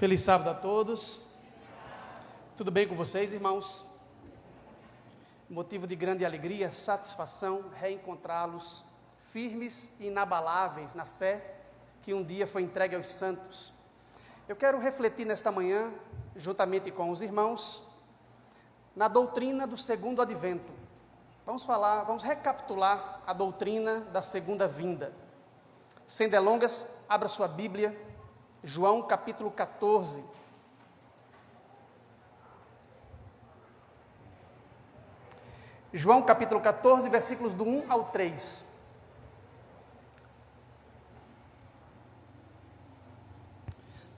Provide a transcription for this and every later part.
Feliz sábado a todos. Tudo bem com vocês, irmãos? Motivo de grande alegria, satisfação, reencontrá-los firmes e inabaláveis na fé que um dia foi entregue aos santos. Eu quero refletir nesta manhã, juntamente com os irmãos, na doutrina do segundo advento. Vamos recapitular a doutrina da segunda vinda. Sem delongas, abra sua Bíblia, João capítulo 14. João capítulo 14, versículos do 1 ao 3.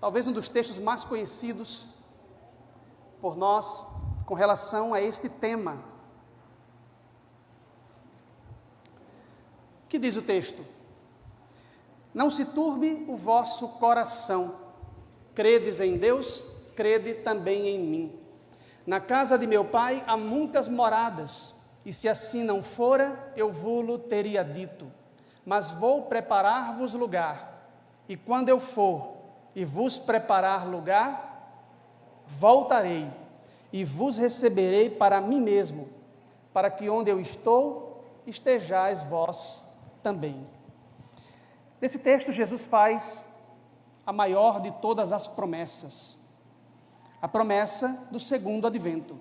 Talvez um dos textos mais conhecidos por nós com relação a este tema. O que diz o texto? Não se turbe o vosso coração. Credes em Deus, crede também em mim. Na casa de meu pai há muitas moradas, e se assim não fora, eu vô-lo teria dito. Mas vou preparar-vos lugar, e quando eu for e vos preparar lugar, voltarei, e vos receberei para mim mesmo, para que onde eu estou, estejais vós também. Nesse texto, Jesus faz a maior de todas as promessas, a promessa do segundo advento,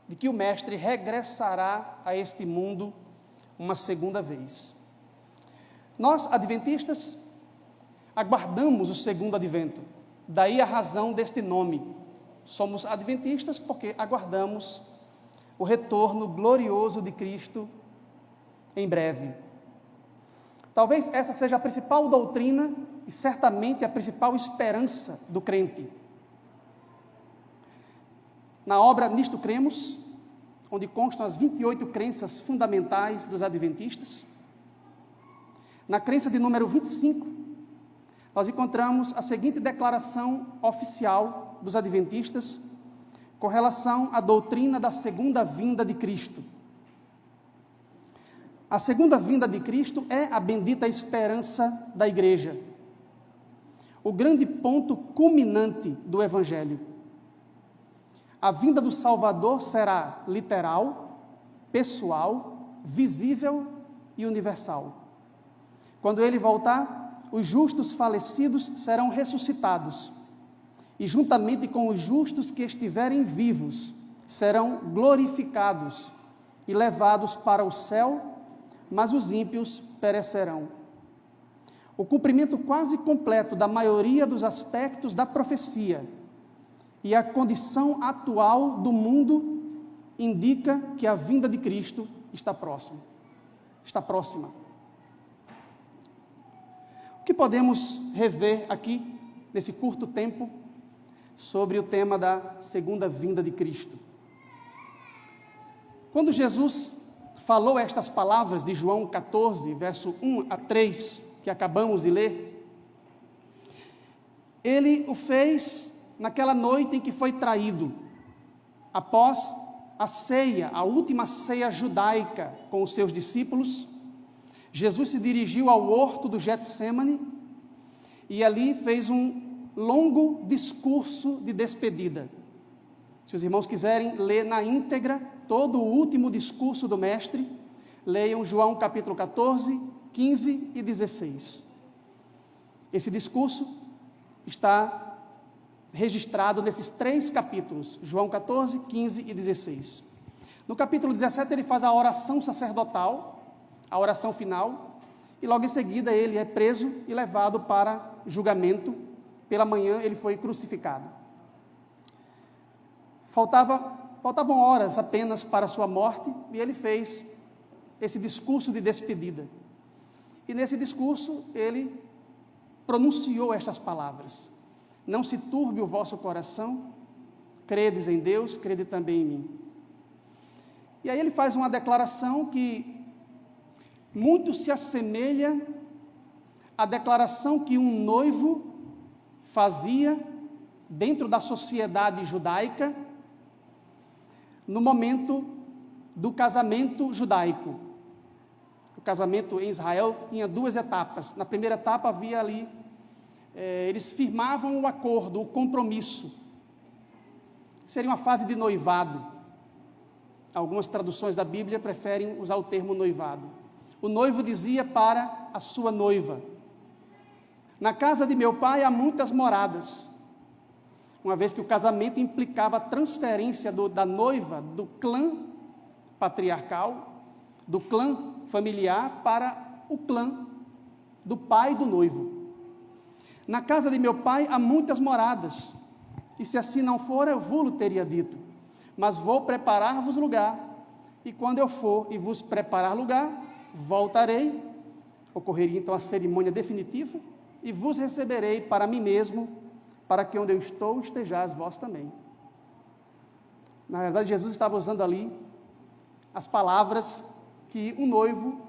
de que o Mestre regressará a este mundo uma segunda vez. Nós, adventistas, aguardamos o segundo advento, daí a razão deste nome. Somos adventistas porque aguardamos o retorno glorioso de Cristo em breve. Talvez essa seja a principal doutrina e certamente a principal esperança do crente. Na obra Nisto Cremos, onde constam as 28 crenças fundamentais dos adventistas, na crença de número 25, nós encontramos a seguinte declaração oficial dos adventistas com relação à doutrina da segunda vinda de Cristo. A segunda vinda de Cristo é a bendita esperança da igreja, o grande ponto culminante do Evangelho. A vinda do Salvador será literal, pessoal, visível e universal. Quando ele voltar, os justos falecidos serão ressuscitados, e juntamente com os justos que estiverem vivos, serão glorificados e levados para o céu, mas os ímpios perecerão. O cumprimento quase completo da maioria dos aspectos da profecia e a condição atual do mundo indica que a vinda de Cristo está próxima. O que podemos rever aqui, nesse curto tempo, sobre o tema da segunda vinda de Cristo? Quando Jesus falou estas palavras de João 14, verso 1 a 3, que acabamos de ler, ele o fez naquela noite em que foi traído, após a ceia, a última ceia judaica com os seus discípulos. Jesus se dirigiu ao horto do Getsêmani e ali fez um longo discurso de despedida. Se os irmãos quiserem ler na íntegra todo o último discurso do Mestre, leiam João capítulo 14, 15 e 16. Esse discurso está registrado nesses 3 capítulos, João 14, 15 e 16. No capítulo 17 ele faz a oração sacerdotal, a oração final, e logo em seguida ele é preso e levado para julgamento. Pela manhã ele foi crucificado. Faltavam horas apenas para a sua morte, e ele fez esse discurso de despedida. E nesse discurso, ele pronunciou estas palavras: não se turbe o vosso coração, credes em Deus, crede também em mim. E aí ele faz uma declaração que muito se assemelha à declaração que um noivo fazia dentro da sociedade judaica, no momento do casamento judaico. O casamento em Israel tinha 2 etapas. Na primeira etapa havia ali eles firmavam o acordo, o compromisso. Seria uma fase de noivado. Algumas traduções da Bíblia preferem usar o termo noivado. O noivo dizia para a sua noiva: na casa de meu pai há muitas moradas. Uma vez que o casamento implicava a transferência da noiva do clã patriarcal, do clã familiar, para o clã do pai do noivo. Na casa de meu pai há muitas moradas, e se assim não for, eu vou-lo teria dito, mas vou preparar-vos lugar, e quando eu for e vos preparar lugar, voltarei, ocorreria então a cerimônia definitiva, e vos receberei para mim mesmo, para que onde eu estou, estejais vós também. Na verdade, Jesus estava usando ali as palavras que o noivo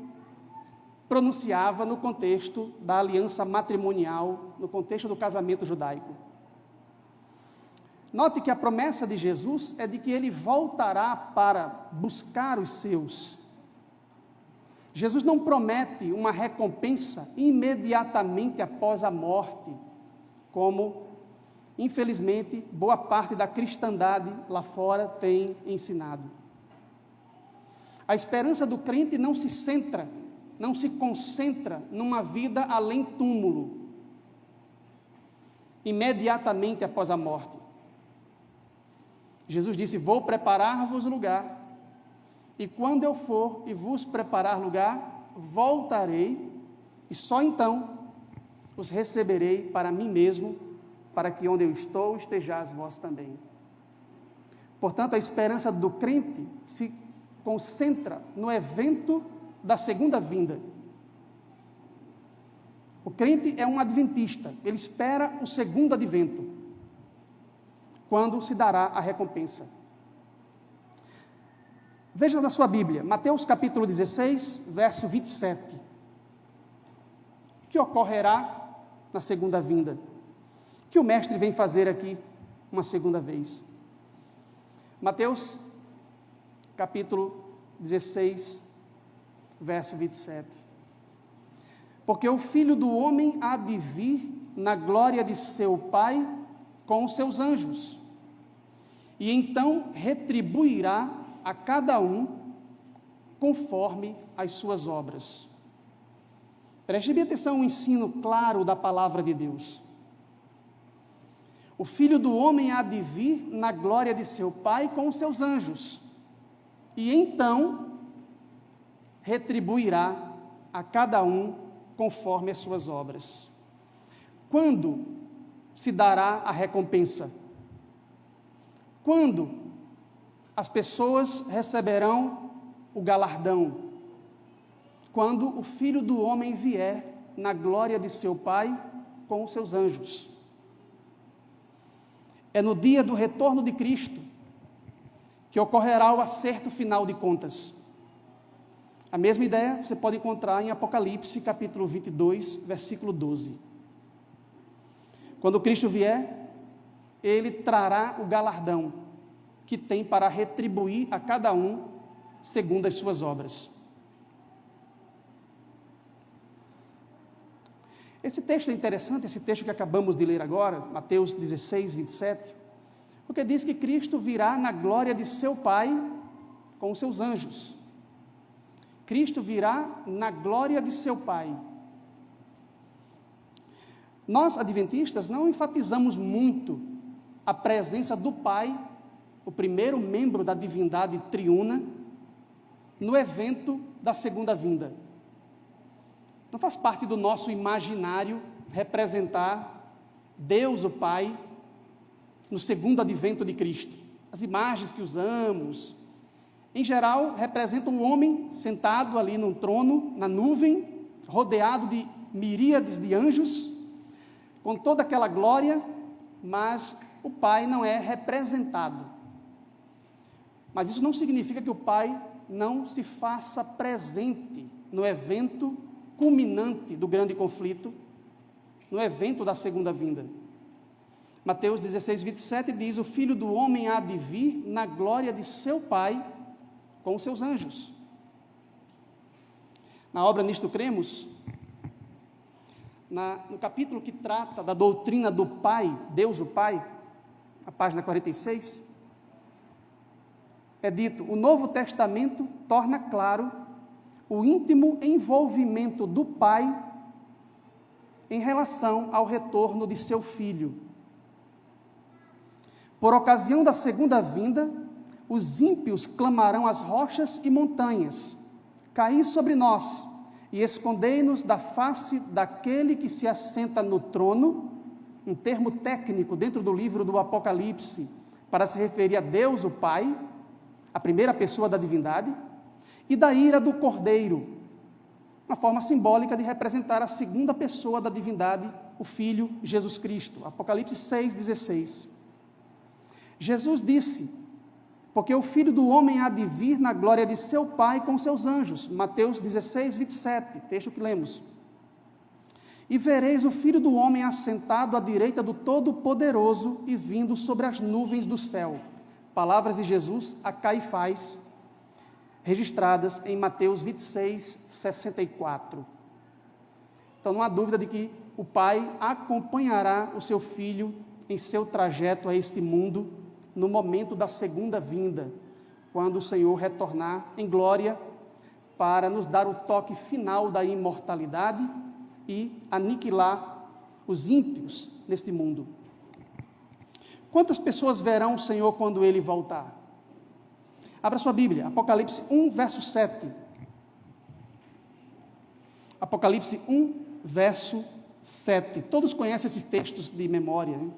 pronunciava no contexto da aliança matrimonial, no contexto do casamento judaico. Note que a promessa de Jesus é de que ele voltará para buscar os seus. Jesus não promete uma recompensa imediatamente após a morte, como, infelizmente, boa parte da cristandade lá fora tem ensinado. A esperança do crente não se concentra numa vida além túmulo, imediatamente após a morte. Jesus disse: vou preparar-vos lugar, e quando eu for e vos preparar lugar, voltarei, e só então os receberei para mim mesmo, para que onde eu estou, estejais vós também. Portanto, a esperança do crente se concentra no evento da segunda vinda. O crente é um adventista, ele espera o segundo advento, quando se dará a recompensa. Veja na sua Bíblia, Mateus capítulo 16, verso 27. O que ocorrerá na segunda vinda? O que o mestre vem fazer aqui uma segunda vez? Mateus capítulo 16, verso 27. Porque o Filho do Homem há de vir na glória de seu Pai com os seus anjos, e então retribuirá a cada um conforme as suas obras. Preste bem atenção ao ensino claro da palavra de Deus. O Filho do Homem há de vir na glória de seu Pai com os seus anjos, e então retribuirá a cada um conforme as suas obras. Quando se dará a recompensa? Quando as pessoas receberão o galardão? Quando o Filho do Homem vier na glória de seu Pai com os seus anjos. É no dia do retorno de Cristo que ocorrerá o acerto final de contas. A mesma ideia você pode encontrar em Apocalipse, capítulo 22, versículo 12. Quando Cristo vier, ele trará o galardão que tem para retribuir a cada um segundo as suas obras. Esse texto é interessante, esse texto que acabamos de ler agora, Mateus 16, 27, porque diz que Cristo virá na glória de seu Pai com os seus anjos. Cristo virá na glória de seu Pai. Nós, adventistas, não enfatizamos muito a presença do Pai, o primeiro membro da divindade triuna, no evento da segunda vinda. Não faz parte do nosso imaginário representar Deus, o Pai, no segundo advento de Cristo. As imagens que usamos, em geral, representam um homem sentado ali num trono, na nuvem, rodeado de miríades de anjos, com toda aquela glória, mas o Pai não é representado. Mas isso não significa que o Pai não se faça presente no evento culminante do grande conflito, no evento da segunda vinda. Mateus 16, 27 diz: o Filho do Homem há de vir na glória de seu Pai com os seus anjos. Na obra Nisto Cremos, no capítulo que trata da doutrina do Pai, Deus o Pai, a página 46, é dito: o Novo Testamento torna claro o íntimo envolvimento do Pai em relação ao retorno de seu Filho. Por ocasião da segunda vinda, os ímpios clamarão às rochas e montanhas: caí sobre nós e escondei-nos da face daquele que se assenta no trono, um termo técnico dentro do livro do Apocalipse, para se referir a Deus o Pai, a primeira pessoa da divindade, e da ira do Cordeiro, uma forma simbólica de representar a segunda pessoa da divindade, o Filho Jesus Cristo. Apocalipse 6,16. Jesus disse: porque o Filho do Homem há de vir na glória de seu Pai com seus anjos. Mateus 16, 27, texto que lemos. E vereis o Filho do Homem assentado à direita do Todo-Poderoso e vindo sobre as nuvens do céu. Palavras de Jesus a Caifás, registradas em Mateus 26, 64. Então não há dúvida de que o Pai acompanhará o seu Filho em seu trajeto a este mundo no momento da segunda vinda, quando o Senhor retornar em glória para nos dar o toque final da imortalidade e aniquilar os ímpios neste mundo. Quantas pessoas verão o Senhor quando Ele voltar? Abra sua Bíblia, Apocalipse 1, verso 7. Apocalipse 1, verso 7. Todos conhecem esses textos de memória, né?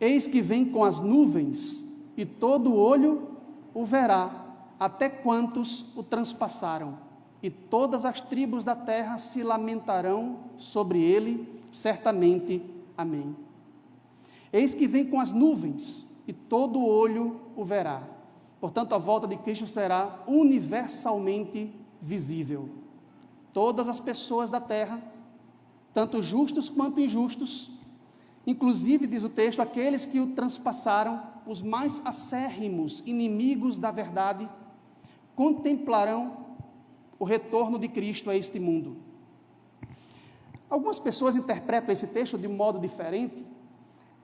Eis que vem com as nuvens, e todo olho o verá, até quantos o transpassaram, e todas as tribos da terra se lamentarão sobre ele, certamente. Amém. Eis que vem com as nuvens, e todo olho o verá. Portanto, a volta de Cristo será universalmente visível. Todas as pessoas da terra, tanto justos quanto injustos, inclusive, diz o texto, aqueles que o transpassaram, os mais acérrimos inimigos da verdade, contemplarão o retorno de Cristo a este mundo. Algumas pessoas interpretam esse texto de um modo diferente.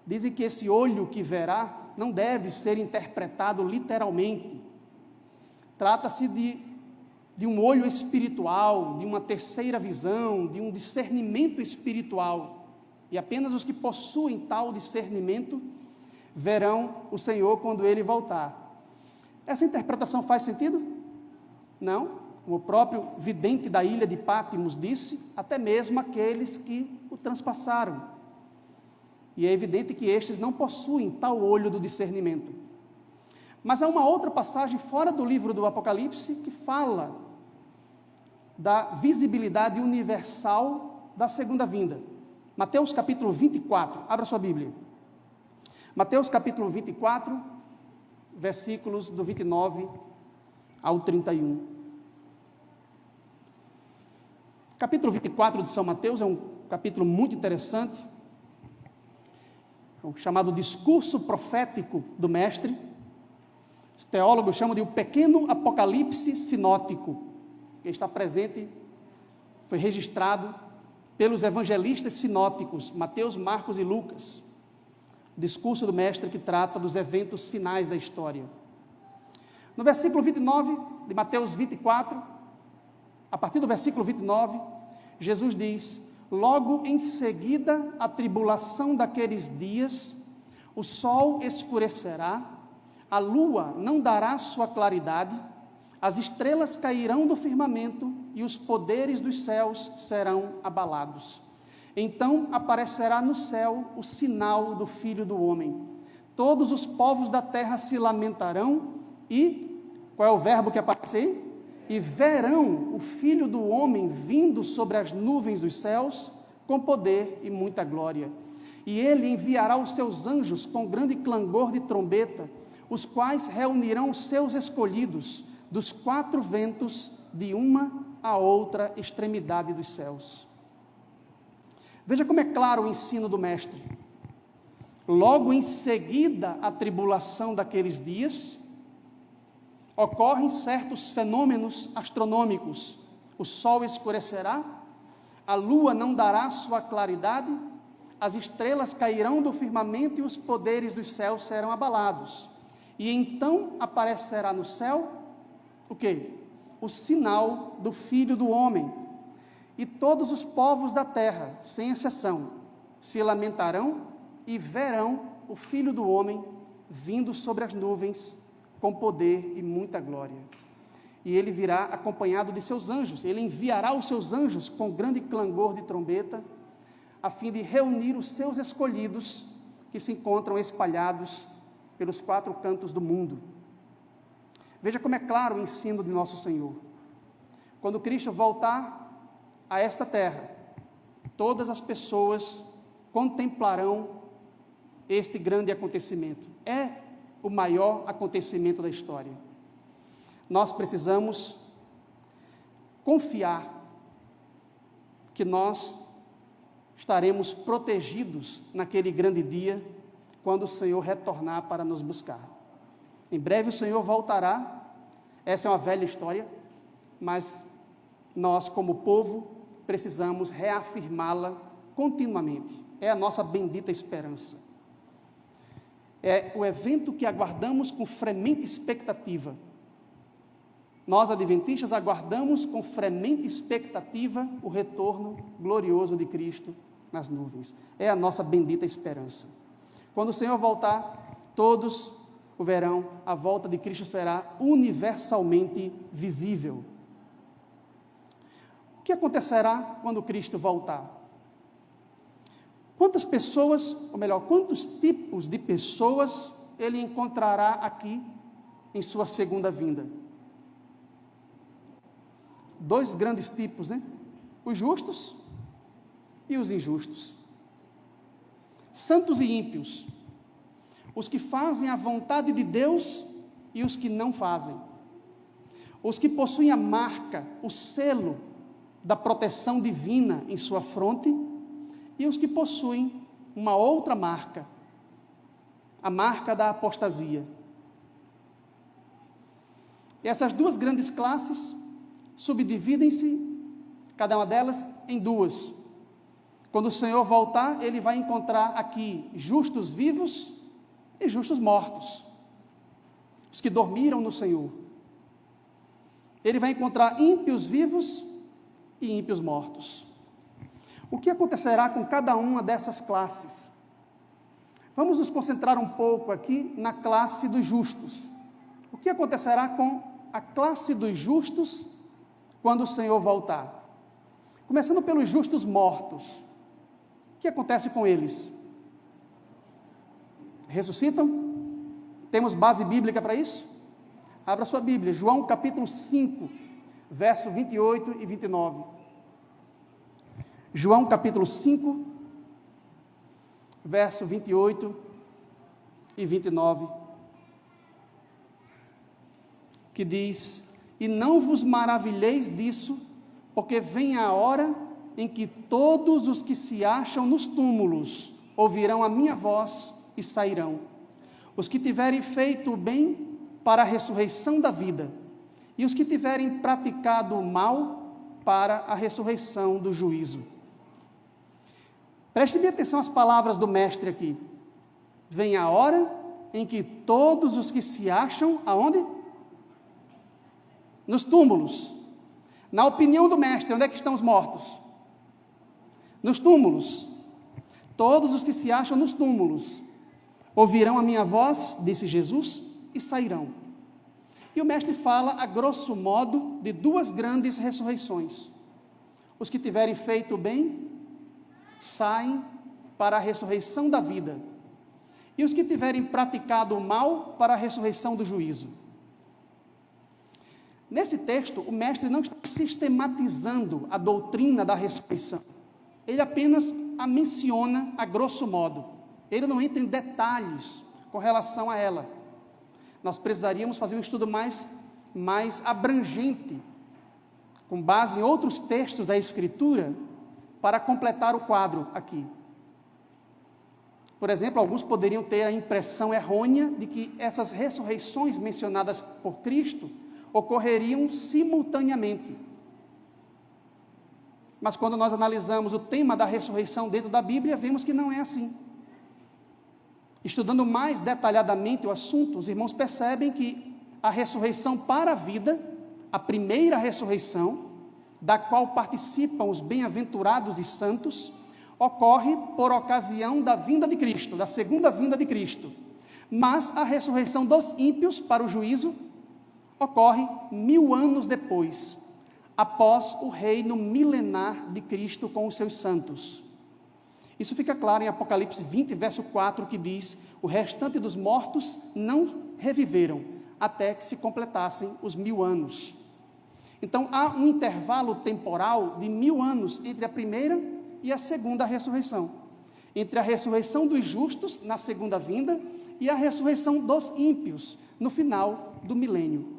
Dizem que esse olho que verá não deve ser interpretado literalmente. Trata-se de um olho espiritual, de uma terceira visão, de um discernimento espiritual. E apenas os que possuem tal discernimento verão o Senhor quando Ele voltar. Essa interpretação faz sentido? Não. Como o próprio vidente da ilha de Pátimos disse, até mesmo aqueles que o transpassaram. E é evidente que estes não possuem tal olho do discernimento. Mas há uma outra passagem fora do livro do Apocalipse que fala da visibilidade universal da segunda vinda. Mateus capítulo 24, abra sua Bíblia. Mateus capítulo 24, versículos do 29 ao 31. Capítulo 24 de São Mateus é um capítulo muito interessante, o chamado discurso profético do Mestre. Os teólogos chamam de o pequeno apocalipse sinótico, que está presente, foi registrado pelos evangelistas sinóticos, Mateus, Marcos e Lucas. O discurso do Mestre que trata dos eventos finais da história. No versículo 29 de Mateus 24, a partir do versículo 29, Jesus diz: logo em seguida a tribulação daqueles dias, o sol escurecerá, a lua não dará sua claridade, as estrelas cairão do firmamento e os poderes dos céus serão abalados. Então aparecerá no céu o sinal do Filho do Homem. Todos os povos da terra se lamentarão e, qual é o verbo que aparece aí? E verão o Filho do Homem vindo sobre as nuvens dos céus com poder e muita glória. E ele enviará os seus anjos com grande clangor de trombeta, os quais reunirão os seus escolhidos dos quatro ventos, de uma a outra extremidade dos céus. Veja como é claro o ensino do Mestre. Logo em seguida à tribulação daqueles dias, ocorrem certos fenômenos astronômicos, o sol escurecerá, a lua não dará sua claridade, as estrelas cairão do firmamento e os poderes dos céus serão abalados. E então aparecerá no céu, o quê? O sinal do Filho do Homem. E todos os povos da terra, sem exceção, se lamentarão e verão o Filho do Homem vindo sobre as nuvens com poder e muita glória. E ele virá acompanhado de seus anjos, ele enviará os seus anjos com grande clangor de trombeta, a fim de reunir os seus escolhidos que se encontram espalhados pelos 4 cantos do mundo. Veja como é claro o ensino de nosso Senhor. Quando Cristo voltar a esta terra, todas as pessoas contemplarão este grande acontecimento. É o maior acontecimento da história. Nós precisamos confiar que nós estaremos protegidos naquele grande dia, quando o Senhor retornar para nos buscar. Em breve o Senhor voltará, essa é uma velha história, mas nós, como povo, precisamos reafirmá-la continuamente. É a nossa bendita esperança. É o evento que aguardamos com fremente expectativa. Nós, adventistas, aguardamos com fremente expectativa o retorno glorioso de Cristo nas nuvens. É a nossa bendita esperança. Quando o Senhor voltar, todos o verão, a volta de Cristo será universalmente visível. O que acontecerá quando Cristo voltar? Quantas pessoas, ou melhor, quantos tipos de pessoas ele encontrará aqui em sua segunda vinda? 2 grandes tipos, né? Os justos e os injustos. Santos e ímpios. Os que fazem a vontade de Deus e os que não fazem. Os que possuem a marca, o selo da proteção divina em sua fronte e os que possuem uma outra marca, a marca da apostasia. E essas 2 grandes classes subdividem-se, cada uma delas, em 2. Quando o Senhor voltar, ele vai encontrar aqui justos vivos e justos mortos, os que dormiram no Senhor. Ele vai encontrar ímpios vivos e ímpios mortos. O que acontecerá com cada uma dessas classes? Vamos nos concentrar um pouco aqui na classe dos justos. O que acontecerá com a classe dos justos quando o Senhor voltar? Começando pelos justos mortos. O que acontece com eles? Ressuscitam? Temos base bíblica para isso? Abra sua Bíblia, João capítulo 5, verso 28 e 29. João capítulo 5, verso 28 e 29, que diz: E não vos maravilheis disso, porque vem a hora em que todos os que se acham nos túmulos ouvirão a minha voz e sairão. Os que tiverem feito o bem para a ressurreição da vida, e os que tiverem praticado o mal para a ressurreição do juízo. Preste bem atenção às palavras do mestre aqui. Vem a hora em que todos os que se acham, aonde? Nos túmulos. Na opinião do mestre, onde é que estão os mortos? Nos túmulos. Todos os que se acham nos túmulos ouvirão a minha voz, disse Jesus, e sairão. E o mestre fala, a grosso modo, de 2 grandes ressurreições. Os que tiverem feito o bem saem para a ressurreição da vida, e os que tiverem praticado o mal para a ressurreição do juízo. Nesse texto, o mestre não está sistematizando a doutrina da ressurreição. Ele apenas a menciona a grosso modo. Ele não entra em detalhes com relação a ela. Nós precisaríamos fazer um estudo mais abrangente, com base em outros textos da Escritura, para completar o quadro aqui. Por exemplo, alguns poderiam ter a impressão errônea de que essas ressurreições mencionadas por Cristo ocorreriam simultaneamente. Mas quando nós analisamos o tema da ressurreição dentro da Bíblia, vemos que não é assim. Estudando mais detalhadamente o assunto, os irmãos percebem que a ressurreição para a vida, a primeira ressurreição, da qual participam os bem-aventurados e santos, ocorre por ocasião da vinda de Cristo, da segunda vinda de Cristo. Mas a ressurreição dos ímpios para o juízo ocorre 1000 anos depois, após o reino milenar de Cristo com os seus santos. Isso fica claro em Apocalipse 20, verso 4, que diz: o restante dos mortos não reviveram, até que se completassem os 1000 anos. Então, há um intervalo temporal de 1000 anos entre a primeira e a segunda ressurreição. Entre a ressurreição dos justos, na segunda vinda, e a ressurreição dos ímpios, no final do milênio.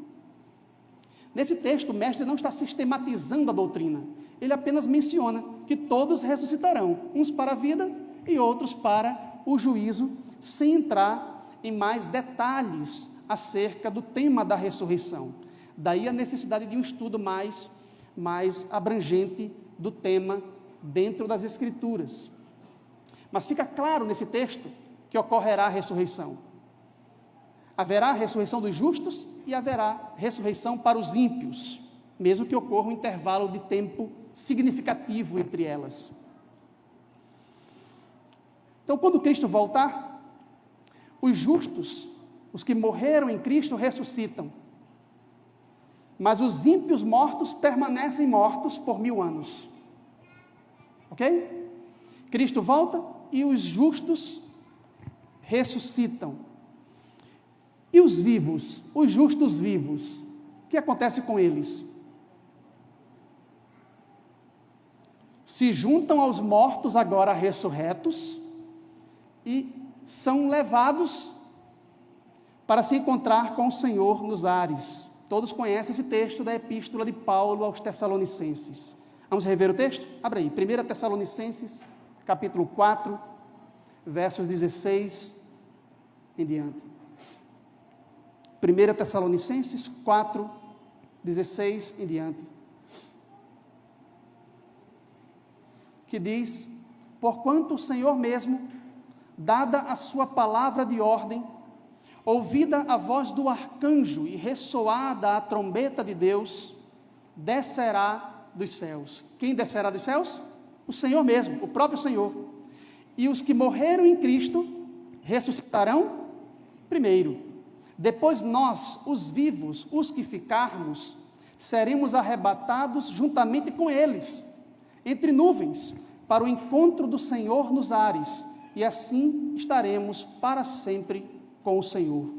Nesse texto, o mestre não está sistematizando a doutrina. Ele apenas menciona que todos ressuscitarão, uns para a vida e outros para o juízo, sem entrar em mais detalhes acerca do tema da ressurreição. Daí a necessidade de um estudo mais abrangente do tema dentro das Escrituras. Mas fica claro nesse texto que ocorrerá a ressurreição. Haverá a ressurreição dos justos e haverá ressurreição para os ímpios, mesmo que ocorra um intervalo de tempo significativo entre elas. Então, quando Cristo voltar, os justos, os que morreram em Cristo, ressuscitam. Mas os ímpios mortos permanecem mortos por 1000 anos. Ok? Cristo volta e os justos ressuscitam. E os vivos, os justos vivos, o que acontece com eles? Se juntam aos mortos agora ressurretos e são levados para se encontrar com o Senhor nos ares. Todos conhecem esse texto da epístola de Paulo aos Tessalonicenses. Vamos rever o texto? Abra aí, 1 Tessalonicenses, capítulo 4, versos 16 em diante. 1 Tessalonicenses 4, 16 em diante. Que diz: porquanto o Senhor mesmo, dada a sua palavra de ordem, ouvida a voz do arcanjo e ressoada a trombeta de Deus, descerá dos céus. Quem descerá dos céus? O Senhor mesmo, o próprio Senhor. E os que morreram em Cristo ressuscitarão primeiro. Depois nós, os vivos, os que ficarmos, seremos arrebatados juntamente com eles, entre nuvens, para o encontro do Senhor nos ares, e assim estaremos para sempre com o Senhor.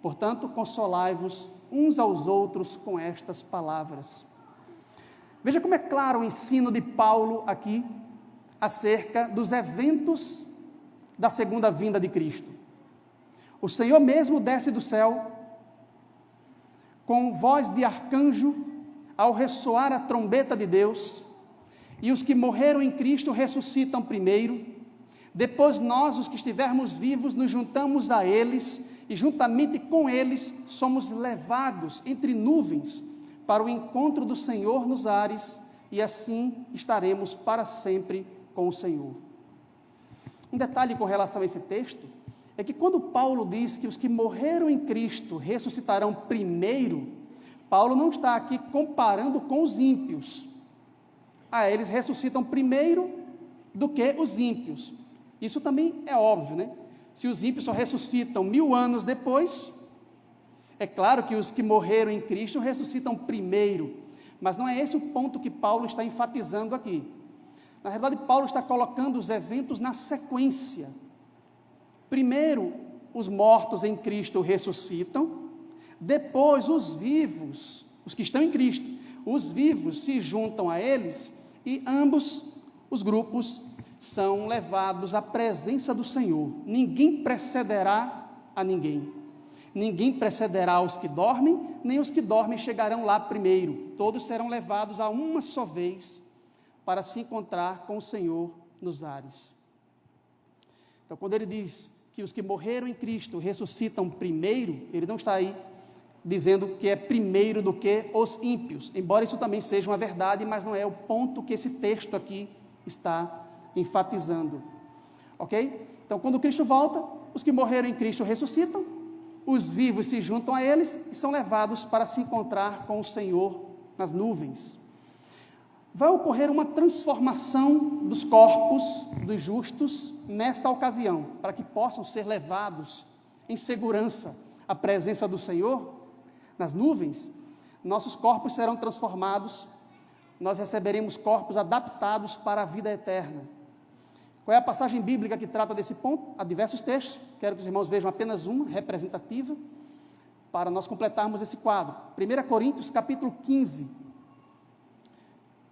Portanto, consolai-vos uns aos outros com estas palavras. Veja como é claro o ensino de Paulo aqui, acerca dos eventos da segunda vinda de Cristo. O Senhor mesmo desce do céu, com voz de arcanjo, ao ressoar a trombeta de Deus, e os que morreram em Cristo ressuscitam primeiro. Depois nós, os que estivermos vivos, nos juntamos a eles, e juntamente com eles somos levados entre nuvens para o encontro do Senhor nos ares, e assim estaremos para sempre com o Senhor. Um detalhe com relação a esse texto é que quando Paulo diz que os que morreram em Cristo ressuscitarão primeiro, Paulo não está aqui comparando com os ímpios. Eles ressuscitam primeiro do que os ímpios. Isso também é óbvio, né? Se os ímpios só ressuscitam 1000 anos depois, é claro que os que morreram em Cristo ressuscitam primeiro, mas não é esse o ponto que Paulo está enfatizando aqui. Na verdade, Paulo está colocando os eventos na sequência. Primeiro, os mortos em Cristo ressuscitam, depois os vivos, os que estão em Cristo, os vivos se juntam a eles, e ambos os grupos são levados à presença do Senhor. Ninguém precederá a ninguém. Ninguém precederá os que dormem, nem os que dormem chegarão lá primeiro. Todos serão levados a uma só vez para se encontrar com o Senhor nos ares. Então, quando ele diz que os que morreram em Cristo ressuscitam primeiro, ele não está aí dizendo que é primeiro do que os ímpios, embora isso também seja uma verdade, mas não é o ponto que esse texto aqui está enfatizando, ok? Então, quando Cristo volta, os que morreram em Cristo ressuscitam, os vivos se juntam a eles e são levados para se encontrar com o Senhor nas nuvens. Vai ocorrer uma transformação dos corpos dos justos nesta ocasião, para que possam ser levados em segurança à presença do Senhor nas nuvens. Nossos corpos serão transformados, nós receberemos corpos adaptados para a vida eterna. Qual é a passagem bíblica que trata desse ponto? Há diversos textos, quero que os irmãos vejam apenas uma, representativa, para nós completarmos esse quadro. 1 Coríntios, capítulo 15,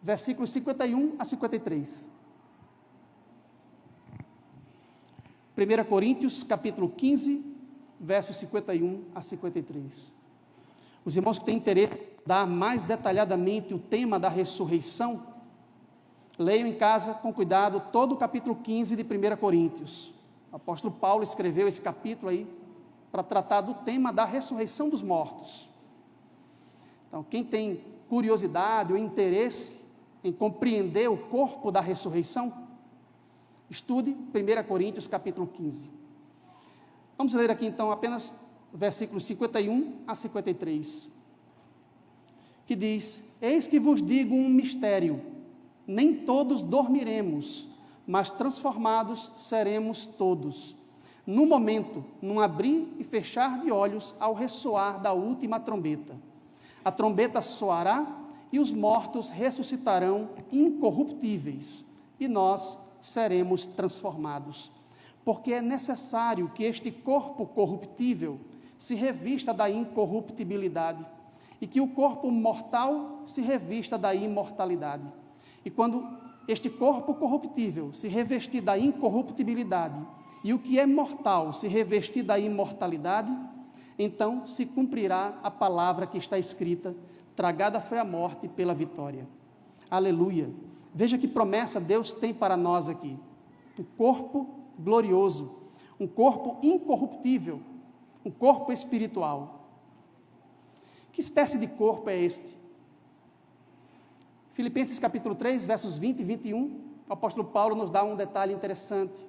versículos 51 a 53. 1 Coríntios, capítulo 15, versos 51 a 53. Os irmãos que têm interesse em dar mais detalhadamente o tema da ressurreição, leiam em casa com cuidado todo o capítulo 15 de 1 Coríntios. O apóstolo Paulo escreveu esse capítulo aí para tratar do tema da ressurreição dos mortos. Então, quem tem curiosidade ou interesse em compreender o corpo da ressurreição, estude 1 Coríntios capítulo 15. Vamos ler aqui então apenas versículos 51 a 53, que diz: Eis que vos digo um mistério, nem todos dormiremos, mas transformados seremos todos, num momento, num abrir e fechar de olhos, ao ressoar da última trombeta. A trombeta soará e os mortos ressuscitarão incorruptíveis, e nós seremos transformados. Porque é necessário que este corpo corruptível se revista da incorruptibilidade, e que o corpo mortal se revista da imortalidade. E quando este corpo corruptível se revestir da incorruptibilidade, e o que é mortal se revestir da imortalidade, então se cumprirá a palavra que está escrita: tragada foi a morte pela vitória. Aleluia! Veja que promessa Deus tem para nós aqui. Um corpo glorioso, um corpo incorruptível, um corpo espiritual. Que espécie de corpo é este? Filipenses capítulo 3, versos 20 e 21, o apóstolo Paulo nos dá um detalhe interessante.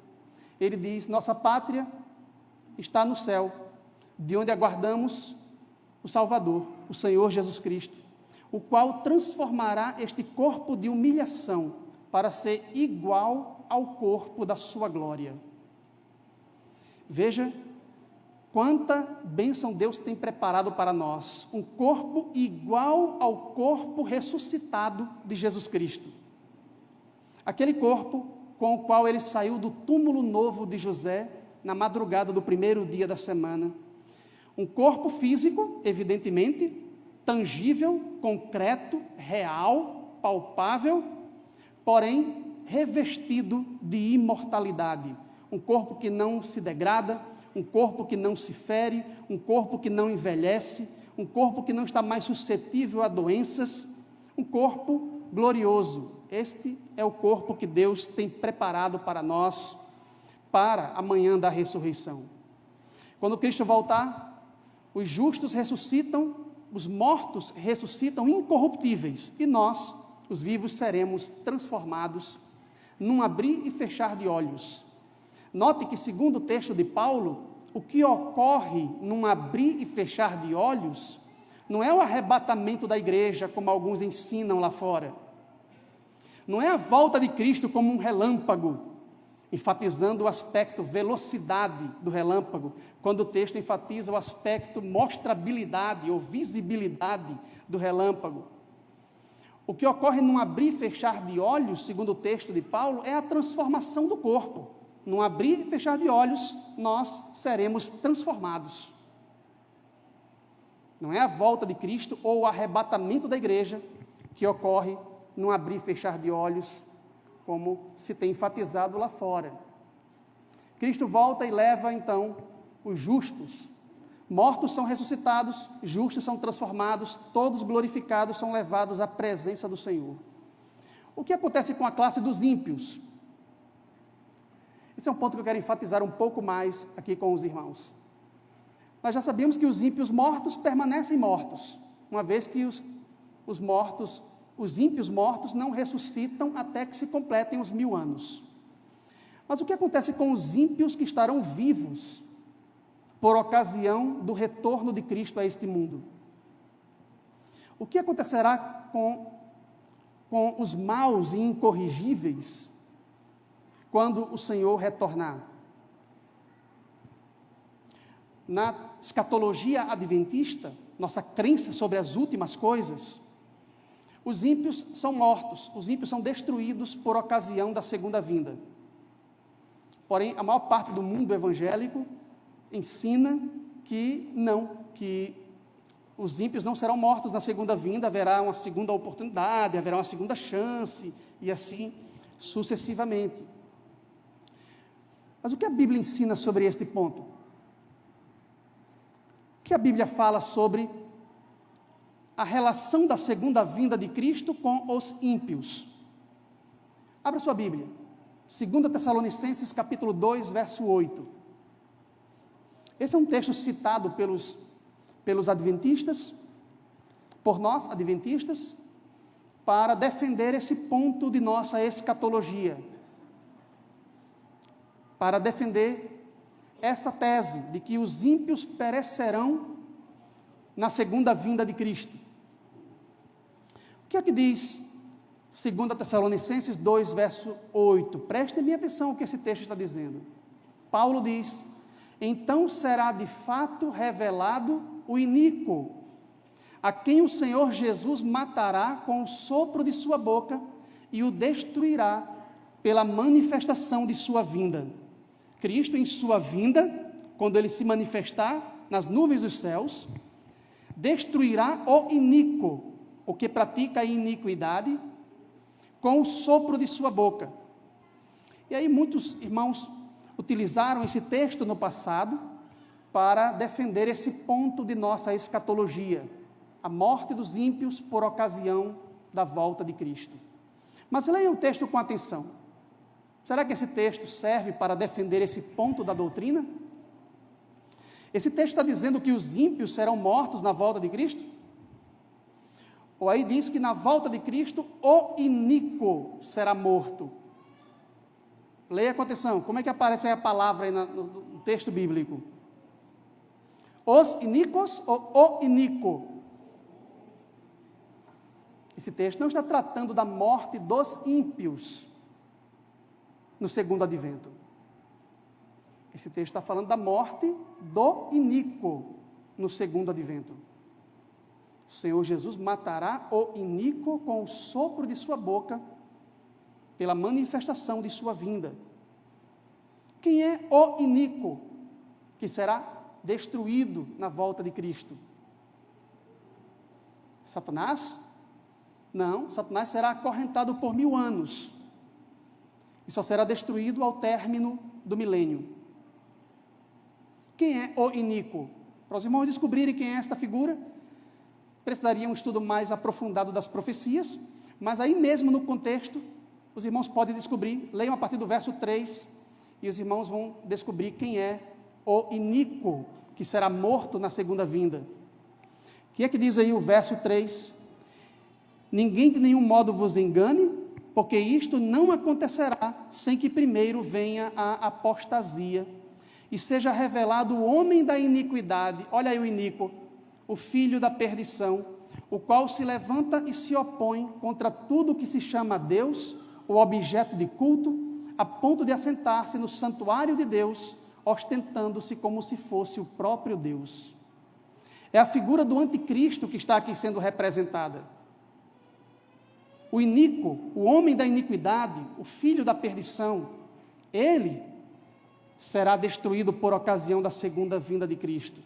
Ele diz: nossa pátria está no céu, de onde aguardamos o Salvador, o Senhor Jesus Cristo, o qual transformará este corpo de humilhação para ser igual ao corpo da sua glória. Veja quanta bênção Deus tem preparado para nós, um corpo igual ao corpo ressuscitado de Jesus Cristo. Aquele corpo com o qual ele saiu do túmulo novo de José, na madrugada do primeiro dia da semana. Um corpo físico, evidentemente, tangível, concreto, real, palpável, porém revestido de imortalidade. Um corpo que não se degrada, um corpo que não se fere, um corpo que não envelhece, um corpo que não está mais suscetível a doenças, um corpo glorioso. Este é o corpo que Deus tem preparado para nós, para a manhã da ressurreição. Quando Cristo voltar, os justos ressuscitam, os mortos ressuscitam incorruptíveis, e nós, os vivos, seremos transformados num abrir e fechar de olhos. Note que, segundo o texto de Paulo, o que ocorre num abrir e fechar de olhos não é o arrebatamento da igreja, como alguns ensinam lá fora. Não é a volta de Cristo como um relâmpago, enfatizando o aspecto velocidade do relâmpago, quando o texto enfatiza o aspecto mostrabilidade ou visibilidade do relâmpago. O que ocorre num abrir e fechar de olhos, segundo o texto de Paulo, é a transformação do corpo. Num abrir e fechar de olhos, nós seremos transformados. Não é a volta de Cristo ou o arrebatamento da igreja que ocorre num abrir e fechar de olhos, como se tem enfatizado lá fora. Cristo volta e leva, então, os justos. Mortos são ressuscitados, justos são transformados, todos glorificados são levados à presença do Senhor. O que acontece com a classe dos ímpios? Esse é um ponto que eu quero enfatizar um pouco mais aqui com os irmãos. Nós já sabemos que os ímpios mortos permanecem mortos, uma vez que os ímpios mortos não ressuscitam até que se completem os 1000 anos. Mas o que acontece com os ímpios que estarão vivos por ocasião do retorno de Cristo a este mundo? O que acontecerá com os maus e incorrigíveis quando o Senhor retornar? Na escatologia adventista, nossa crença sobre as últimas coisas, os ímpios são mortos, os ímpios são destruídos por ocasião da segunda vinda. Porém, a maior parte do mundo evangélico ensina que não, que os ímpios não serão mortos na segunda vinda, haverá uma segunda oportunidade, haverá uma segunda chance, e assim sucessivamente. Mas o que a Bíblia ensina sobre este ponto? O que a Bíblia fala sobre a relação da segunda vinda de Cristo com os ímpios? Abra sua Bíblia, 2 Tessalonicenses capítulo 2, verso 8. Esse é um texto citado pelos adventistas, por nós, adventistas, para defender esse ponto de nossa escatologia, para defender esta tese de que os ímpios perecerão na segunda vinda de Cristo. O que é que diz 2 Tessalonicenses 2, verso 8? Prestem bem atenção ao que esse texto está dizendo. Paulo diz: então será de fato revelado o iníquo, a quem o Senhor Jesus matará com o sopro de sua boca e o destruirá pela manifestação de sua vinda. Cristo, em sua vinda, quando ele se manifestar nas nuvens dos céus, destruirá o iníquo, o que pratica a iniquidade, com o sopro de sua boca. E aí muitos irmãos utilizaram esse texto no passado para defender esse ponto de nossa escatologia, a morte dos ímpios por ocasião da volta de Cristo. Mas leiam o texto com atenção. Será que esse texto serve para defender esse ponto da doutrina? Esse texto está dizendo que os ímpios serão mortos na volta de Cristo? Ou aí diz que na volta de Cristo o iníquo será morto? Leia com atenção, como é que aparece aí a palavra aí no texto bíblico? Os iníquos ou o iníquo? Esse texto não está tratando da morte dos ímpios no segundo advento. Esse texto está falando da morte do iníquo no segundo advento. O Senhor Jesus matará o iníquo com o sopro de sua boca, pela manifestação de sua vinda. Quem é o iníquo que será destruído na volta de Cristo? Satanás? Não, Satanás será acorrentado por 1000 anos. E só será destruído ao término do milênio. Quem é o iníquo? Para os irmãos descobrirem quem é esta figura, precisaria um estudo mais aprofundado das profecias, mas aí mesmo no contexto, os irmãos podem descobrir, leiam a partir do verso 3, e os irmãos vão descobrir quem é o iníquo que será morto na segunda vinda. O que é que diz aí o verso 3? Ninguém de nenhum modo vos engane, porque isto não acontecerá sem que primeiro venha a apostasia e seja revelado o homem da iniquidade, olha aí o iníquo, o filho da perdição, o qual se levanta e se opõe contra tudo que se chama Deus, o objeto de culto, a ponto de assentar-se no santuário de Deus, ostentando-se como se fosse o próprio Deus. É a figura do anticristo que está aqui sendo representada. O iníquo, o homem da iniquidade, o filho da perdição, ele será destruído por ocasião da segunda vinda de Cristo.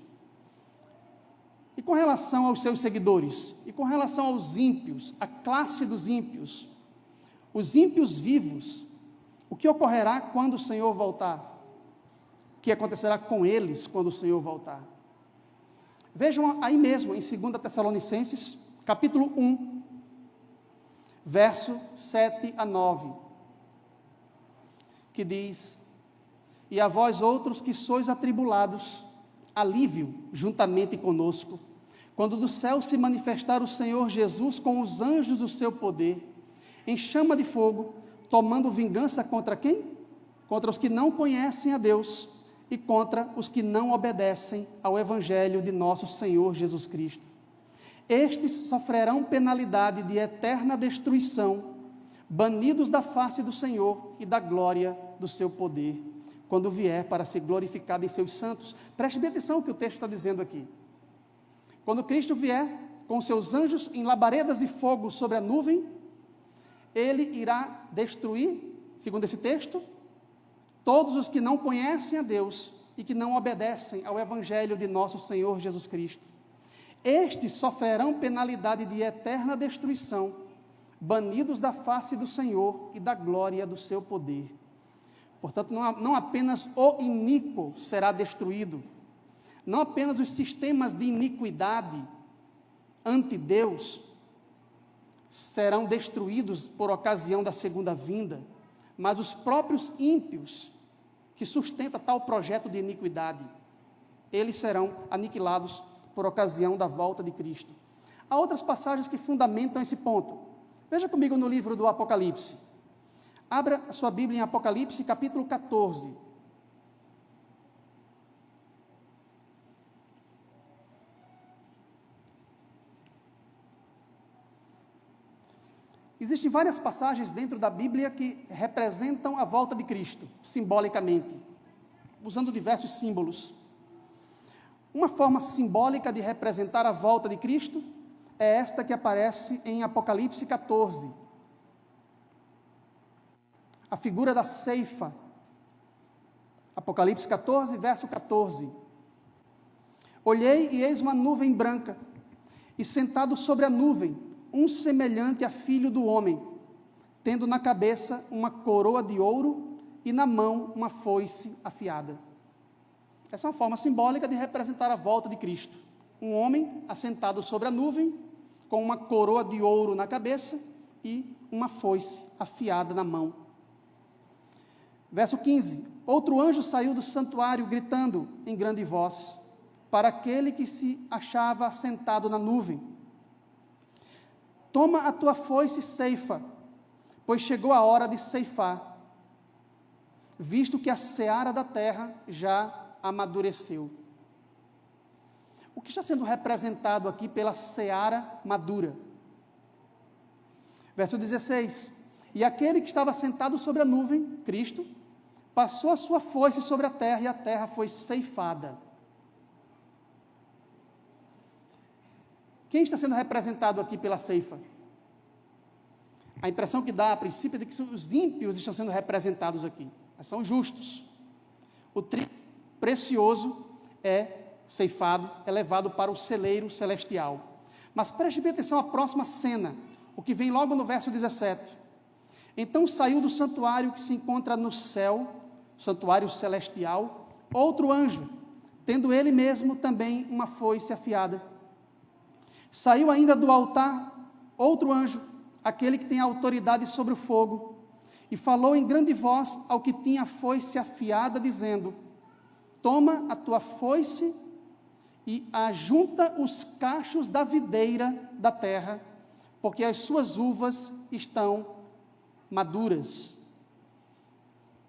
E com relação aos seus seguidores, e com relação aos ímpios, a classe dos ímpios, os ímpios vivos, o que ocorrerá quando o Senhor voltar? O que acontecerá com eles quando o Senhor voltar? Vejam aí mesmo, em 2 Tessalonicenses, capítulo 1, verso 7 a 9, que diz: e a vós outros que sois atribulados, alívio juntamente conosco, quando do céu se manifestar o Senhor Jesus com os anjos do seu poder, em chama de fogo, tomando vingança contra quem? Contra os que não conhecem a Deus e contra os que não obedecem ao Evangelho de nosso Senhor Jesus Cristo. Estes sofrerão penalidade de eterna destruição, banidos da face do Senhor e da glória do seu poder, quando vier para ser glorificado em seus santos. Preste bem atenção ao que o texto está dizendo aqui. Quando Cristo vier com seus anjos em labaredas de fogo sobre a nuvem, ele irá destruir, segundo esse texto, todos os que não conhecem a Deus e que não obedecem ao Evangelho de nosso Senhor Jesus Cristo. Estes sofrerão penalidade de eterna destruição, banidos da face do Senhor e da glória do seu poder. Portanto, não apenas o iníquo será destruído, não apenas os sistemas de iniquidade ante Deus serão destruídos por ocasião da segunda vinda, mas os próprios ímpios que sustentam tal projeto de iniquidade, eles serão aniquilados por ocasião da volta de Cristo. Há outras passagens que fundamentam esse ponto. Veja comigo no livro do Apocalipse. Abra a sua Bíblia em Apocalipse, capítulo 14. Existem várias passagens dentro da Bíblia que representam a volta de Cristo, simbolicamente, usando diversos símbolos. Uma forma simbólica de representar a volta de Cristo é esta que aparece em Apocalipse 14. A figura da ceifa. Apocalipse 14, verso 14. Olhei e eis uma nuvem branca, e sentado sobre a nuvem, um semelhante a filho do homem, tendo na cabeça uma coroa de ouro e na mão uma foice afiada. Essa é uma forma simbólica de representar a volta de Cristo. Um homem assentado sobre a nuvem, com uma coroa de ouro na cabeça e uma foice afiada na mão. Verso 15. Outro anjo saiu do santuário gritando em grande voz para aquele que se achava assentado na nuvem: toma a tua foice e ceifa, pois chegou a hora de ceifar, visto que a seara da terra já amadureceu. O que está sendo representado aqui pela seara madura? Verso 16. E aquele que estava sentado sobre a nuvem, Cristo, passou a sua foice sobre a terra e a terra foi ceifada. Quem está sendo representado aqui pela ceifa? A impressão que dá a princípio é de que os ímpios estão sendo representados aqui. Mas são justos. O trigo precioso é ceifado, é levado para o celeiro celestial. Mas preste bem atenção à próxima cena, o que vem logo no verso 17. Então saiu do santuário que se encontra no céu, santuário celestial, outro anjo, tendo ele mesmo também uma foice afiada. Saiu ainda do altar outro anjo, aquele que tem autoridade sobre o fogo, e falou em grande voz ao que tinha a foice afiada, dizendo: toma a tua foice e ajunta os cachos da videira da terra, porque as suas uvas estão maduras.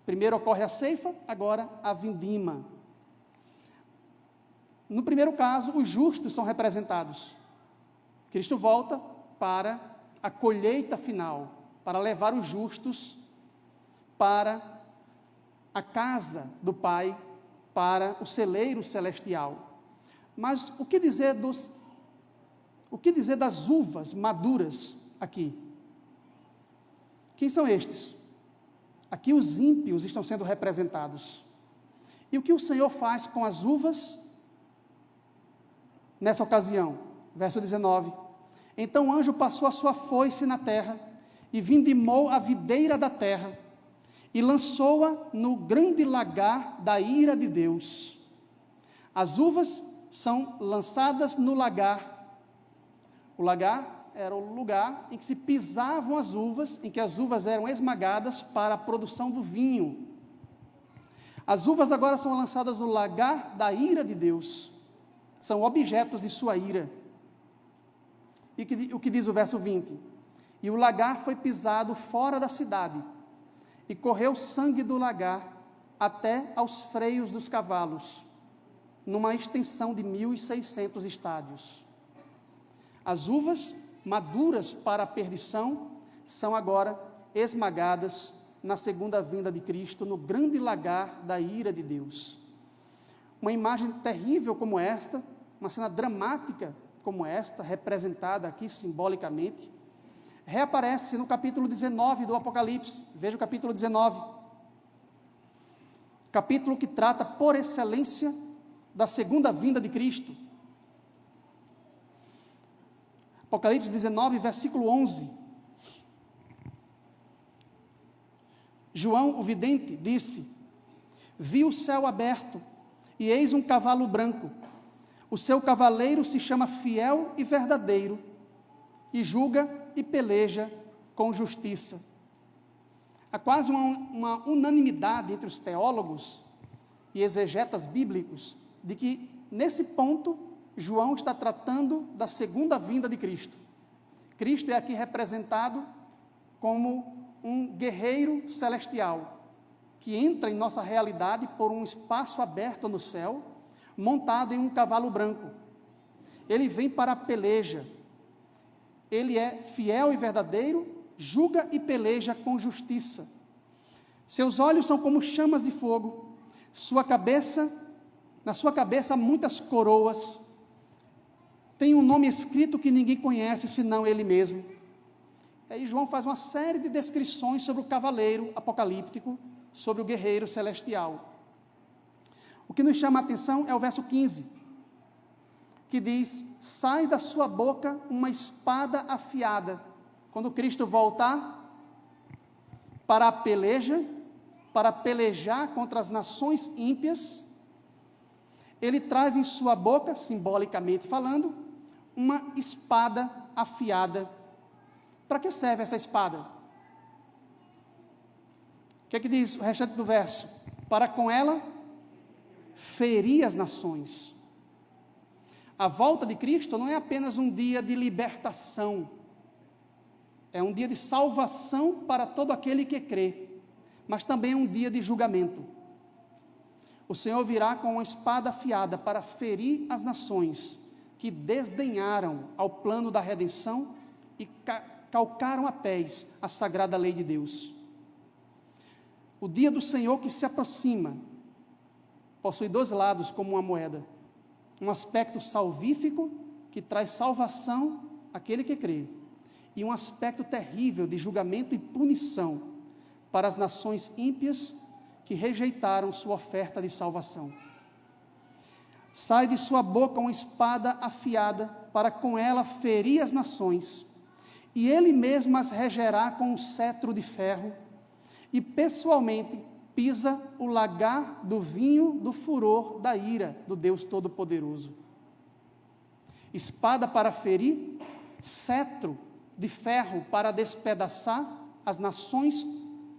Primeiro ocorre a ceifa, agora a vindima. No primeiro caso, os justos são representados. Cristo volta para a colheita final, para levar os justos para a casa do Pai, para o celeiro celestial. Mas o que dizer das uvas maduras aqui? Quem são estes? Aqui os ímpios estão sendo representados. E o que o Senhor faz com as uvas nessa ocasião? Verso 19. Então o anjo passou a sua foice na terra e vindimou a videira da terra e lançou-a no grande lagar da ira de Deus. As uvas são lançadas no lagar. O lagar era o lugar em que se pisavam as uvas, em que as uvas eram esmagadas para a produção do vinho. As uvas agora são lançadas no lagar da ira de Deus. São objetos de sua ira. E o que diz o verso 20? E o lagar foi pisado fora da cidade, e correu sangue do lagar até aos freios dos cavalos, numa extensão de 1.600 estádios. As uvas, maduras para a perdição, são agora esmagadas na segunda vinda de Cristo, no grande lagar da ira de Deus. Uma imagem terrível como esta, uma cena dramática como esta, representada aqui simbolicamente, reaparece no capítulo 19 do Apocalipse. Veja o capítulo 19. Capítulo que trata, por excelência, da segunda vinda de Cristo. Apocalipse 19, versículo 11. João, o vidente, disse: vi o céu aberto, e eis um cavalo branco. O seu cavaleiro se chama Fiel e Verdadeiro, e julga e peleja com justiça. Há quase uma unanimidade entre os teólogos e exegetas bíblicos de que, nesse ponto, João está tratando da segunda vinda de Cristo. Cristo é aqui representado como um guerreiro celestial, que entra em nossa realidade por um espaço aberto no céu, montado em um cavalo branco. Ele vem para a peleja. Ele é fiel e verdadeiro, julga e peleja com justiça. Seus olhos são como chamas de fogo. Na sua cabeça há muitas coroas. Tem um nome escrito que ninguém conhece, senão ele mesmo. E aí João faz uma série de descrições sobre o cavaleiro apocalíptico, sobre o guerreiro celestial. O que nos chama a atenção é o verso 15, que diz: sai da sua boca uma espada afiada. Quando Cristo voltar para a peleja, para pelejar contra as nações ímpias, ele traz em sua boca, simbolicamente falando, uma espada afiada. Para que serve essa espada? O que é que diz o restante do verso? Para com ela ferir as nações. A volta de Cristo não é apenas um dia de libertação, é um dia de salvação para todo aquele que crê, mas também é um dia de julgamento. O Senhor virá com uma espada afiada para ferir as nações que desdenharam ao plano da redenção e calcaram a pés a sagrada lei de Deus. O dia do Senhor que se aproxima possui dois lados como uma moeda: um aspecto salvífico, que traz salvação àquele que crê, e um aspecto terrível de julgamento e punição para as nações ímpias que rejeitaram sua oferta de salvação. Sai de sua boca uma espada afiada, para com ela ferir as nações, e ele mesmo as regerá com um cetro de ferro, e pessoalmente pisa o lagar do vinho do furor da ira do Deus Todo-Poderoso. Espada para ferir, cetro de ferro para despedaçar as nações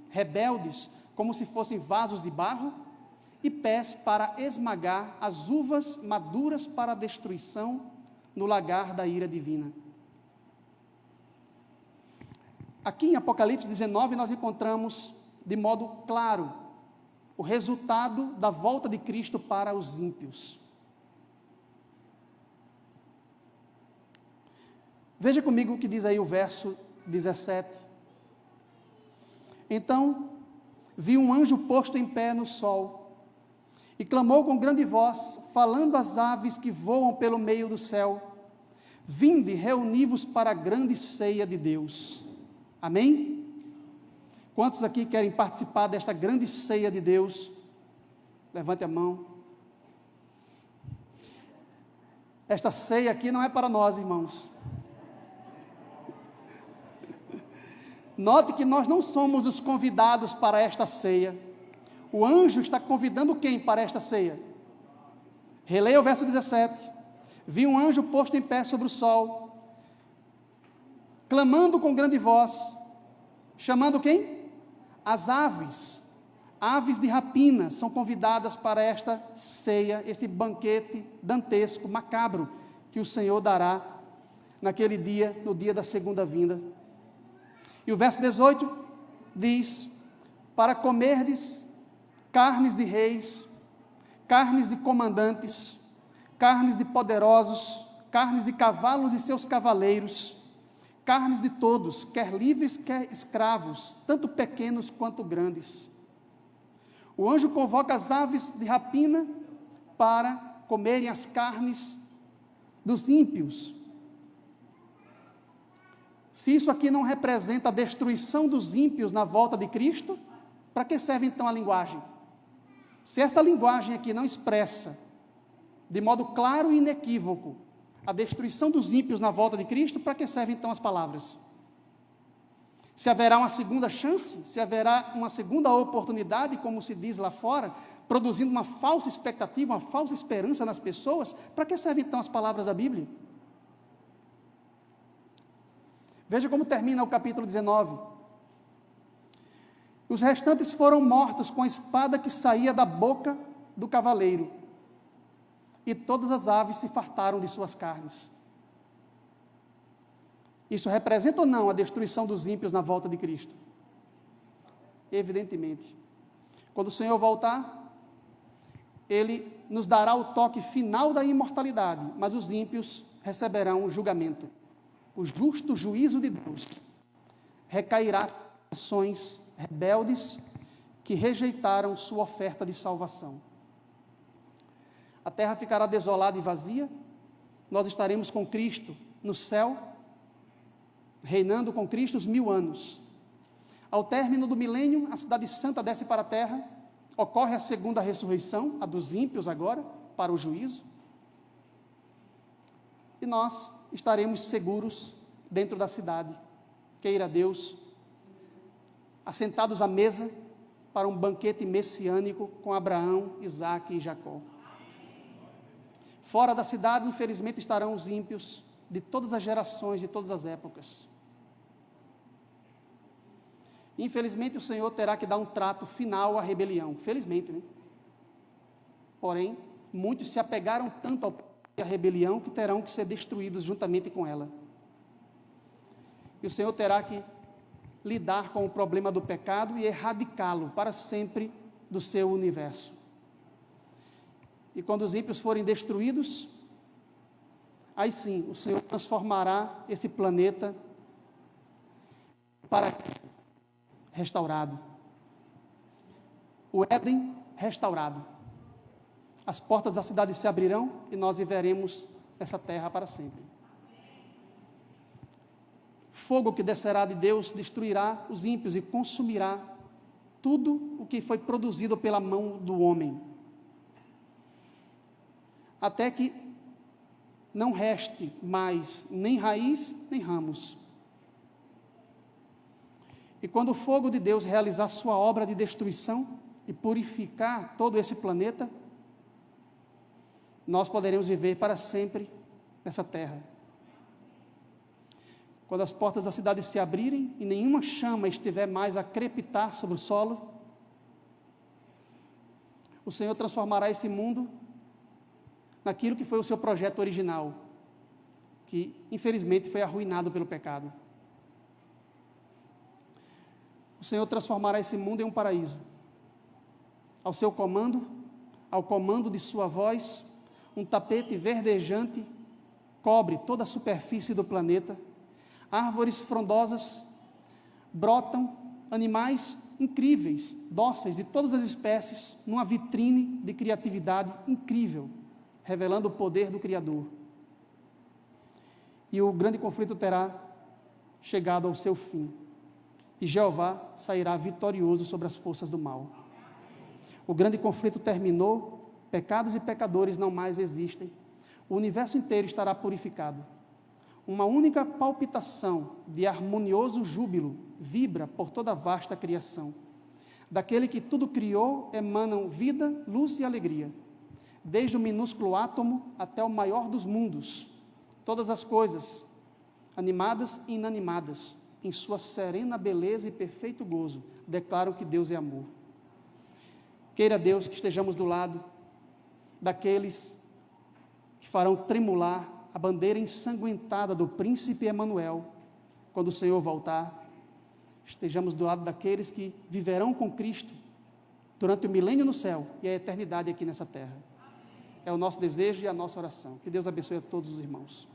rebeldes, como se fossem vasos de barro, e pés para esmagar as uvas maduras para a destruição no lagar da ira divina. Aqui em Apocalipse 19 nós encontramos de modo claro o resultado da volta de Cristo para os ímpios. Veja comigo o que diz aí o verso 17. Então vi um anjo posto em pé no sol, e clamou com grande voz, falando às aves que voam pelo meio do céu: vinde, reuni-vos para a grande ceia de Deus. Amém? Quantos aqui querem participar desta grande ceia de Deus? Levante a mão. Esta ceia aqui não é para nós, irmãos. Note que nós não somos os convidados para esta ceia. O anjo está convidando quem para esta ceia? Releia o verso 17. Vi um anjo posto em pé sobre o sol, clamando com grande voz, chamando quem? As aves, Aves de rapina são convidadas para esta ceia, esse banquete dantesco, macabro, que o Senhor dará naquele dia, no dia da segunda vinda. E o verso 18 diz: para comerdes carnes de reis, carnes de comandantes, carnes de poderosos, carnes de cavalos e seus cavaleiros, carnes de todos, quer livres, quer escravos, tanto pequenos quanto grandes. O anjo convoca as aves de rapina para comerem as carnes dos ímpios. Se isso aqui não representa a destruição dos ímpios na volta de Cristo, para que serve então a linguagem? Se esta linguagem aqui não expressa, de modo claro e inequívoco, a destruição dos ímpios na volta de Cristo, para que servem então as palavras? Se haverá uma segunda chance, se haverá uma segunda oportunidade, como se diz lá fora, produzindo uma falsa expectativa, uma falsa esperança nas pessoas, para que servem então as palavras da Bíblia? Veja como termina o capítulo 19. Os restantes foram mortos com a espada que saía da boca do cavaleiro, e todas as aves se fartaram de suas carnes. Isso representa ou não a destruição dos ímpios na volta de Cristo? Evidentemente. Quando o Senhor voltar, Ele nos dará o toque final da imortalidade, mas os ímpios receberão o julgamento. O justo juízo de Deus recairá sobre nações rebeldes que rejeitaram sua oferta de salvação. A terra ficará desolada e vazia, nós estaremos com Cristo no céu, reinando com Cristo os 1000 anos. Ao término do milênio, a cidade santa desce para a terra, ocorre a segunda ressurreição, a dos ímpios agora, para o juízo, e nós estaremos seguros dentro da cidade, queira Deus, assentados à mesa para um banquete messiânico com Abraão, Isaque e Jacó. Fora da cidade, infelizmente, estarão os ímpios de todas as gerações, de todas as épocas. Infelizmente, o Senhor terá que dar um trato final à rebelião. Felizmente, né? Porém, muitos se apegaram tanto à rebelião que terão que ser destruídos juntamente com ela. E o Senhor terá que lidar com o problema do pecado e erradicá-lo para sempre do seu universo. E quando os ímpios forem destruídos, aí sim, o Senhor transformará esse planeta para restaurado. O Éden restaurado. As portas da cidade se abrirão e nós viveremos essa terra para sempre. Fogo que descerá de Deus destruirá os ímpios e consumirá tudo o que foi produzido pela mão do homem, até que não reste mais nem raiz, nem ramos. E quando o fogo de Deus realizar sua obra de destruição e purificar todo esse planeta, nós poderemos viver para sempre nessa terra. Quando as portas da cidade se abrirem e nenhuma chama estiver mais a crepitar sobre o solo, o Senhor transformará esse mundo naquilo que foi o seu projeto original, que infelizmente foi arruinado pelo pecado. O Senhor transformará esse mundo em um paraíso. Ao seu comando, ao comando de sua voz, um tapete verdejante cobre toda a superfície do planeta. Árvores frondosas brotam, animais incríveis, dóceis de todas as espécies, numa vitrine de criatividade incrível, revelando o poder do Criador. E o grande conflito terá chegado ao seu fim. E Jeová sairá vitorioso sobre as forças do mal. O grande conflito terminou, pecados e pecadores não mais existem. O universo inteiro estará purificado. Uma única palpitação de harmonioso júbilo vibra por toda a vasta criação. Daquele que tudo criou emanam vida, luz e alegria. Desde o minúsculo átomo até o maior dos mundos. Todas as coisas, animadas e inanimadas, em sua serena beleza e perfeito gozo, declaram que Deus é amor. Queira Deus que estejamos do lado daqueles que farão tremular a bandeira ensanguentada do príncipe Emanuel, quando o Senhor voltar. Estejamos do lado daqueles que viverão com Cristo durante o milênio no céu e a eternidade aqui nessa terra. É o nosso desejo e a nossa oração. Que Deus abençoe a todos os irmãos.